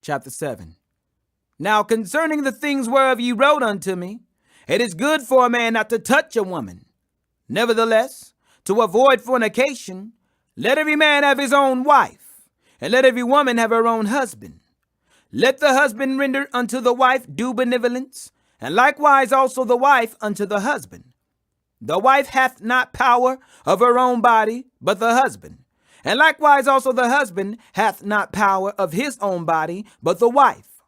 chapter 7. Now concerning the things whereof ye wrote unto me, it is good for a man not to touch a woman. Nevertheless, to avoid fornication, let every man have his own wife, and let every woman have her own husband. Let the husband render unto the wife due benevolence, and likewise also the wife unto the husband. The wife hath not power of her own body, but the husband. And likewise also the husband hath not power of his own body, but the wife.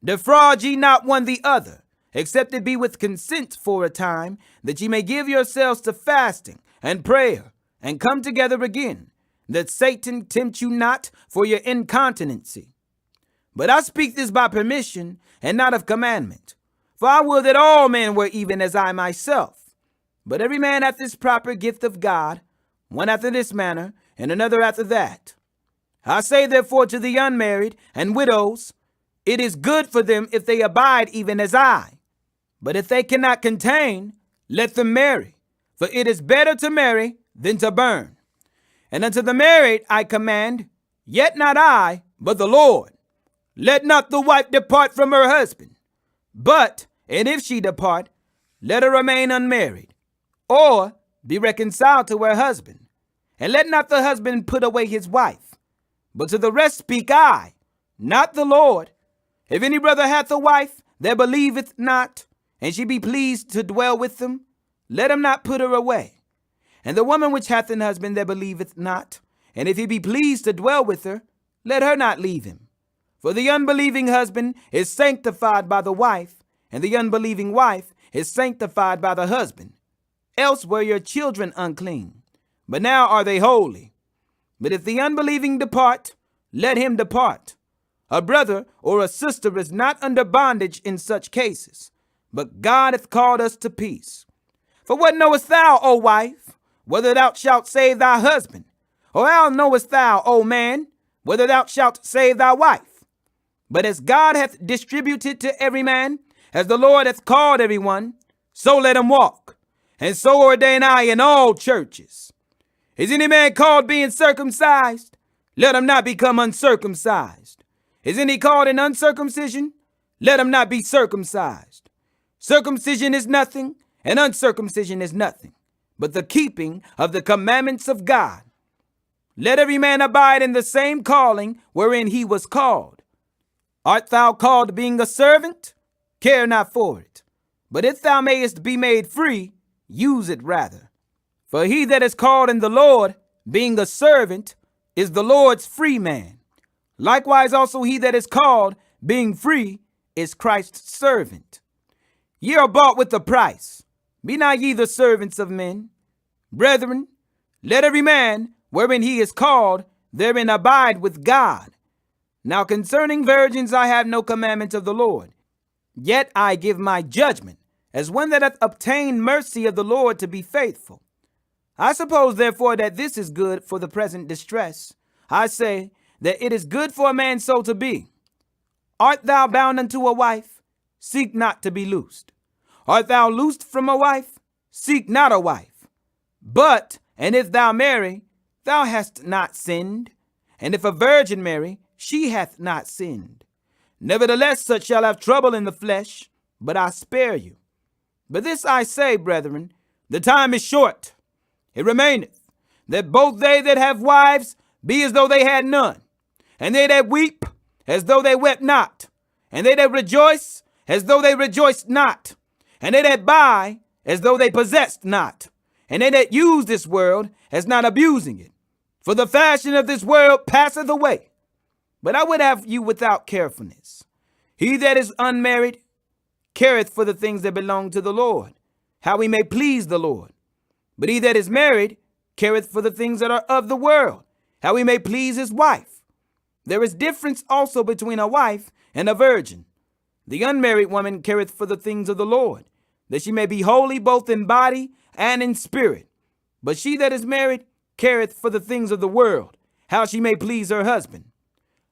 Defraud ye not one the other, except it be with consent for a time, that ye may give yourselves to fasting and prayer, and come together again, that Satan tempt you not for your incontinency. But I speak this by permission, and not of commandment. For I will that all men were even as I myself. But every man hath this proper gift of God, one after this manner, and another after that. I say therefore to the unmarried and widows, it is good for them if they abide even as I. But if they cannot contain, let them marry. For it is better to marry than to burn. And unto the married I command, yet not I, but the Lord. Let not the wife depart from her husband. But, and if she depart, let her remain unmarried, or be reconciled to her husband. And let not the husband put away his wife. But to the rest speak I, not the Lord. If any brother hath a wife that believeth not, and she be pleased to dwell with them, let him not put her away. And the woman which hath an husband that believeth not, and if he be pleased to dwell with her, let her not leave him. For the unbelieving husband is sanctified by the wife, and the unbelieving wife is sanctified by the husband. Else were your children unclean, but now are they holy. But if the unbelieving depart, let him depart. A brother or a sister is not under bondage in such cases, but God hath called us to peace. For what knowest thou, O wife, whether thou shalt save thy husband? Or how knowest thou, O man, whether thou shalt save thy wife? But as God hath distributed to every man, as the Lord hath called every one, so let him walk. And so ordain I in all churches. Is any man called being circumcised? Let him not become uncircumcised. Is any called in uncircumcision? Let him not be circumcised. Circumcision is nothing, and uncircumcision is nothing, but the keeping of the commandments of God. Let every man abide in the same calling wherein he was called. Art thou called being a servant? Care not for it. But if thou mayest be made free, use it rather. For he that is called in the Lord, being a servant, is the Lord's free man. Likewise also he that is called, being free, is Christ's servant. Ye are bought with a price. Be not ye the servants of men. Brethren, let every man, wherein he is called, therein abide with God. Now concerning virgins I have no commandment of the Lord. Yet I give my judgment, as one that hath obtained mercy of the Lord to be faithful. I suppose therefore that this is good for the present distress. I say that it is good for a man so to be. Art thou bound unto a wife? Seek not to be loosed. Art thou loosed from a wife? Seek not a wife. But, and if thou marry, thou hast not sinned. And if a virgin marry, she hath not sinned. Nevertheless, such shall have trouble in the flesh, but I spare you. But this I say, brethren, the time is short. It remaineth, that both they that have wives be as though they had none, and they that weep as though they wept not, and they that rejoice as though they rejoiced not, and they that buy as though they possessed not, and they that use this world as not abusing it. For the fashion of this world passeth away. But I would have you without carefulness. He that is unmarried careth for the things that belong to the Lord, how he may please the Lord. But he that is married careth for the things that are of the world, how he may please his wife. There is difference also between a wife and a virgin. The unmarried woman careth for the things of the Lord, that she may be holy both in body and in spirit. But she that is married careth for the things of the world, how she may please her husband.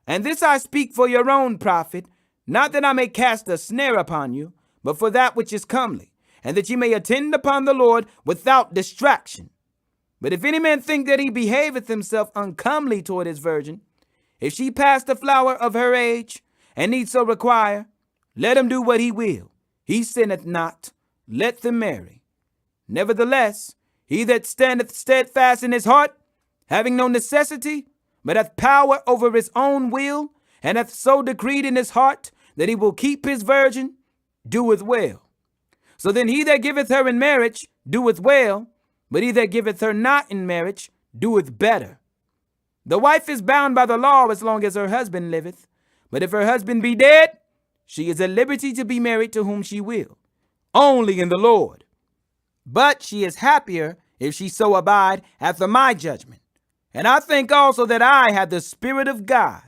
And this I speak for your own profit, not that I may cast a snare upon you, but for that which is comely, and that ye may attend upon the Lord without distraction. But if any man think that he behaveth himself uncomely toward his virgin, if she pass the flower of her age, and need so require, let him do what he will. He sinneth not. Let them marry. Nevertheless, he that standeth steadfast in his heart, having no necessity, but hath power over his own will, and hath so decreed in his heart that he will keep his virgin, doeth well. So then he that giveth her in marriage doeth well, but he that giveth her not in marriage doeth better. The wife is bound by the law as long as her husband liveth, but if her husband be dead, she is at liberty to be married to whom she will, only in the Lord. But she is happier if she so abide after my judgment. And I think also that I have the Spirit of God,